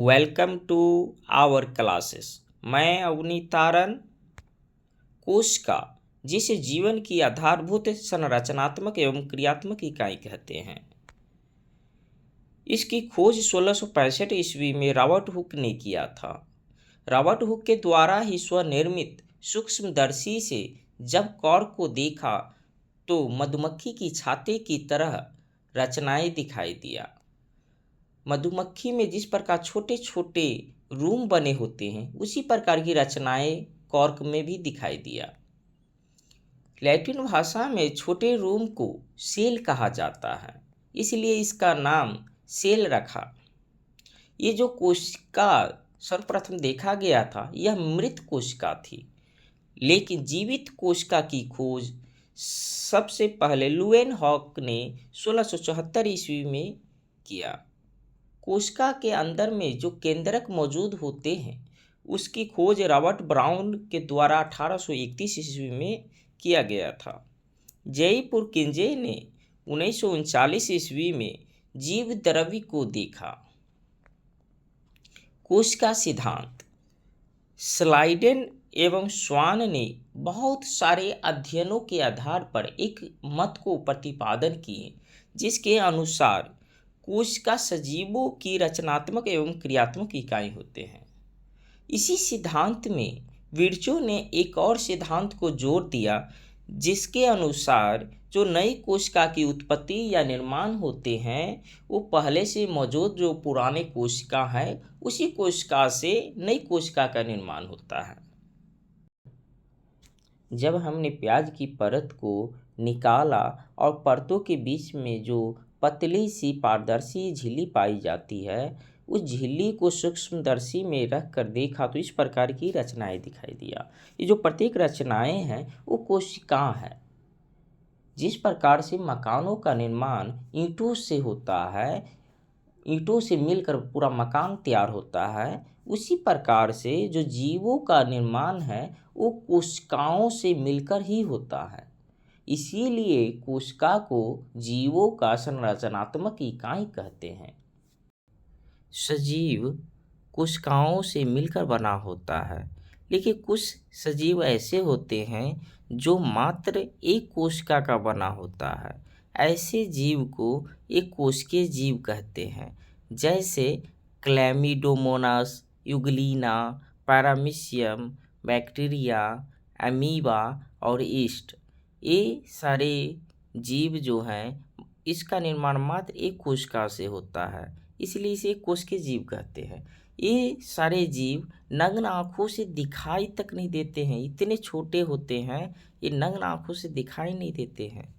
Welcome to our classes. मैं अवनीतारन कोशिका, जिसे जीवन की आधारभूत संरचनात्मक एवं क्रियात्मक इकाई कहते हैं, इसकी खोज 1665 ईस्वी में रॉबर्ट हुक ने किया था। रॉबर्ट हुक के द्वारा ही स्वनिर्मित सूक्ष्मदर्शी से जब कॉर्क को देखा तो मधुमक्खी की छाते की तरह रचनाएं दिखाई दिया। मधुमक्खी में जिस प्रकार छोटे छोटे रूम बने होते हैं, उसी प्रकार की रचनाएं कॉर्क में भी दिखाई दिया। लैटिन भाषा में छोटे रूम को सेल कहा जाता है, इसलिए इसका नाम सेल रखा। ये जो कोशिका सर्वप्रथम देखा गया था, यह मृत कोशिका थी, लेकिन जीवित कोशिका की खोज सबसे पहले लुएनहॉक ने 1674 ईस्वी में किया। कोशिका के अंदर में जो केंद्रक मौजूद होते हैं, उसकी खोज रॉबर्ट ब्राउन के द्वारा 1831 ईस्वी में किया गया था। जयपुर किंजे ने 1939 ईस्वी में जीव द्रव्य को देखा। कोशिका सिद्धांत। स्लाइडेन एवं स्वान ने बहुत सारे अध्ययनों के आधार पर एक मत को प्रतिपादन किए, जिसके अनुसार कोशिका सजीवों की रचनात्मक एवं क्रियात्मक इकाई होते हैं। इसी सिद्धांत में विर्चो ने एक और सिद्धांत को जोड़ दिया, जिसके अनुसार जो नई कोशिका की उत्पत्ति या निर्माण होते हैं, वो पहले से मौजूद जो पुराने कोशिका है, उसी कोशिका से नई कोशिका का निर्माण होता है। जब हमने प्याज की परत को निकाला और परतों के बीच में जो पतली सी पारदर्शी झिल्ली पाई जाती है, उस झिल्ली को सूक्ष्मदर्शी में रख कर देखा तो इस प्रकार की रचनाएं दिखाई दिया। ये जो प्रत्येक रचनाएं हैं वो कोशिका है। जिस प्रकार से मकानों का निर्माण ईंटों से होता है, ईंटों से मिलकर पूरा मकान तैयार होता है, उसी प्रकार से जो जीवों का निर्माण है वो कोशिकाओं से मिलकर ही होता है। इसीलिए कोशिका को जीवों का संरचनात्मक इकाई कहते हैं। सजीव कोशिकाओं से मिलकर बना होता है, लेकिन कुछ सजीव ऐसे होते हैं जो मात्र एक कोशिका का बना होता है। ऐसे जीव को एक कोशिकीय जीव कहते हैं, जैसे क्लैमिडोमोनास, यूग्लिना, पैरामीशियम, बैक्टीरिया, अमीबा और ईस्ट। ये सारे जीव जो हैं, इसका निर्माण मात्र एक कोशिका से होता है, इसलिए इसे कोशिकीय जीव कहते हैं। ये सारे जीव नग्न आँखों से दिखाई तक नहीं देते हैं, इतने छोटे होते हैं, ये नग्न आँखों से दिखाई नहीं देते हैं।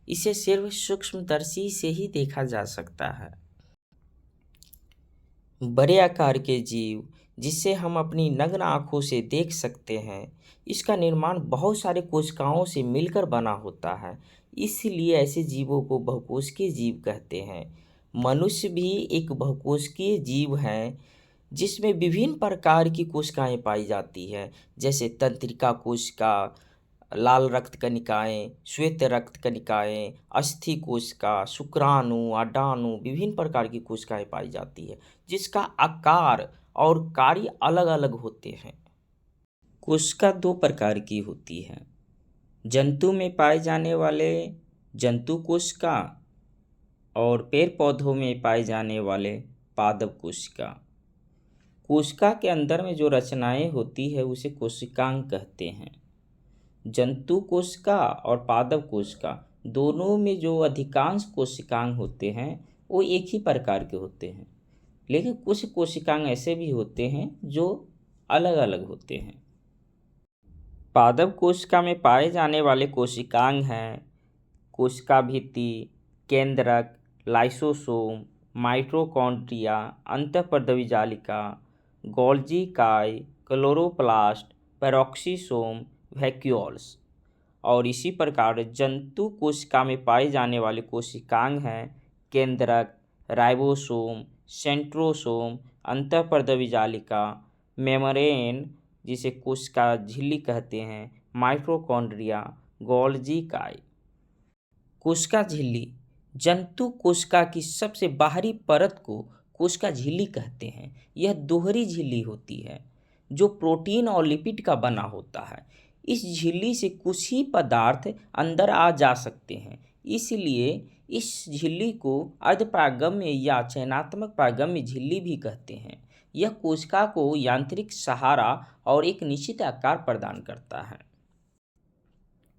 इसे सिर्फ सूक्ष्मदर्शी से ही देखा जा सकता है। बड़े आकार के जीव, जिसे हम अपनी नग्न आँखों से देख सकते हैं, इसका निर्माण बहुत सारे कोशिकाओं से मिलकर बना होता है, इसलिए ऐसे जीवों को बहुकोशिकीय जीव कहते हैं। मनुष्य भी एक बहुकोशिकीय जीव है, जिसमें विभिन्न प्रकार की कोशिकाएं पाई जाती है, जैसे तंत्रिका कोशिका, लाल रक्त कणिकाएं, श्वेत रक्त कणिकाएं, अस्थि कोशिका, शुक्राणु, अंडाणु, विभिन्न प्रकार की कोशिकाएं पाई जाती है, जिसका आकार और कार्य अलग अलग होते हैं। कोशिका दो प्रकार की होती है। जंतु में पाए जाने वाले जंतु कोशिका और पेड़ पौधों में पाए जाने वाले पादप कोशिका। कोशिका के अंदर में जो रचनाएं होती है उसे कोशिकांग कहते हैं। जंतु कोशिका और पादप कोशिका दोनों में जो अधिकांश कोशिकांग होते हैं वो एक ही प्रकार के होते हैं, लेकिन कुछ कोशिकांग ऐसे भी होते हैं जो अलग अलग होते हैं। पादप कोशिका में पाए जाने वाले कोशिकांग हैं कोशिका भित्ति, केंद्रक, लाइसोसोम, माइटोकॉन्ड्रिया, अंतःपरदवी जालिका, गोल्जी काई, क्लोरोप्लास्ट, पेरोक्सीसोम, वैक्यूल्स। और इसी प्रकार जंतु कोशिका में पाए जाने वाले कोशिकांग हैं केंद्रक, राइबोसोम, सेंट्रोसोम, अंतःपरदवी जालिका, मेम्ब्रेन, जिसे कोशिका झिल्ली कहते हैं, माइटोकॉन्ड्रिया, गोल्जी काई। कोशिका झिल्ली जंतु कोशिका की सबसे बाहरी परत को कोशिका झिल्ली कहते हैं। यह दोहरी झिल्ली होती है जो प्रोटीन और लिपिड का बना होता है। इस झिल्ली से कुछ ही पदार्थ अंदर आ जा सकते हैं, इसलिए इस झिल्ली को अर्धपारगम्य या चयनात्मक पारगम्य झिल्ली भी कहते हैं। यह कोशिका को यांत्रिक सहारा और एक निश्चित आकार प्रदान करता है।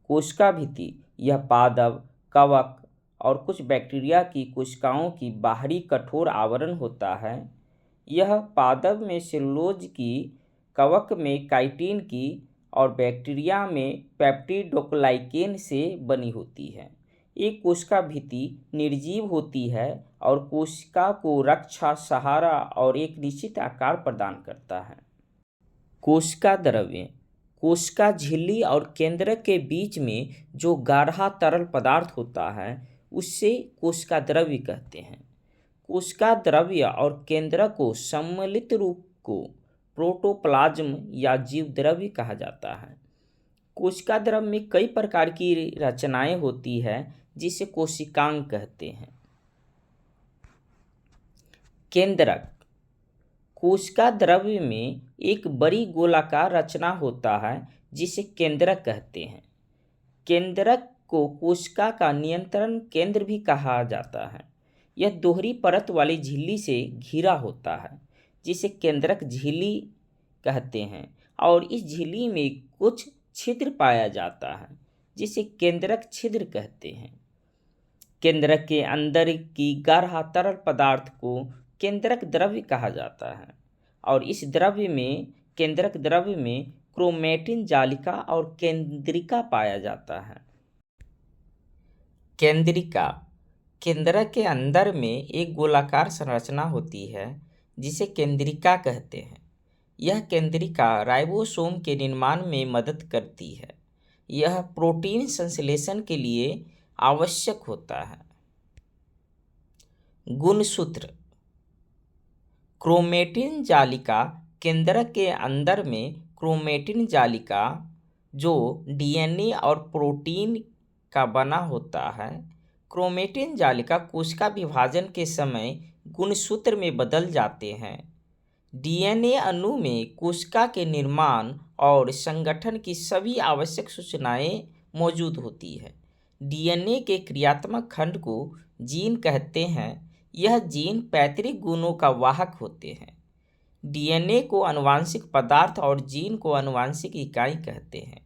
कोशिका भित्ति यह पादप, कवक और कुछ बैक्टीरिया की कोशिकाओं की बाहरी कठोर आवरण होता है। यह पादप में सेलुलोज की, कवक में काइटिन की और बैक्टीरिया में पेप्टिडोग्लाइकेन से बनी होती है। एक कोशिका भित्ति निर्जीव होती है और कोशिका को रक्षा, सहारा और एक निश्चित आकार प्रदान करता है। कोशिका द्रव्य कोशिका झिल्ली और केंद्रक के बीच में जो गाढ़ा तरल पदार्थ होता है उससे कोशिका द्रव्य कहते हैं। कोशिका द्रव्य और केंद्रक को सम्मिलित रूप को प्रोटोप्लाज्म या जीव द्रव्य कहा जाता है। कोशिका द्रव्य में कई प्रकार की रचनाएं होती है जिसे कोशिकांग कहते हैं। केंद्रक कोशिका द्रव्य में एक बड़ी गोलाकार रचना होता है जिसे केंद्रक कहते हैं। केंद्रक को कोशिका का नियंत्रण केंद्र भी कहा जाता है। यह दोहरी परत वाली झिल्ली से घिरा होता है जिसे केंद्रक झिल्ली कहते हैं और इस झिल्ली में कुछ छिद्र पाया जाता है जिसे केंद्रक छिद्र कहते हैं। केंद्रक के अंदर की गाढ़ा तरल पदार्थ को केंद्रक द्रव्य कहा जाता है और इस द्रव्य में केंद्रक द्रव्य में क्रोमैटिन जालिका और केंद्रिका पाया जाता है। केंद्रिका केंद्रक के अंदर में एक गोलाकार संरचना होती है जिसे केंद्रिका कहते हैं। यह केंद्रिका राइबोसोम के निर्माण में मदद करती है। यह प्रोटीन संश्लेषण के लिए आवश्यक होता है। गुणसूत्र क्रोमैटिन जालिका केंद्रक के अंदर में क्रोमैटिन जालिका जो डीएनए और प्रोटीन का बना होता है। क्रोमैटिन जालिका कोशिका विभाजन के समय गुणसूत्र में बदल जाते हैं। डीएनए अणु में कोशिका के निर्माण और संगठन की सभी आवश्यक सूचनाएं मौजूद होती है। डीएनए के क्रियात्मक खंड को जीन कहते हैं। यह जीन पैतृक गुणों का वाहक होते हैं। डीएनए को आनुवंशिक पदार्थ और जीन को आनुवंशिक इकाई कहते हैं।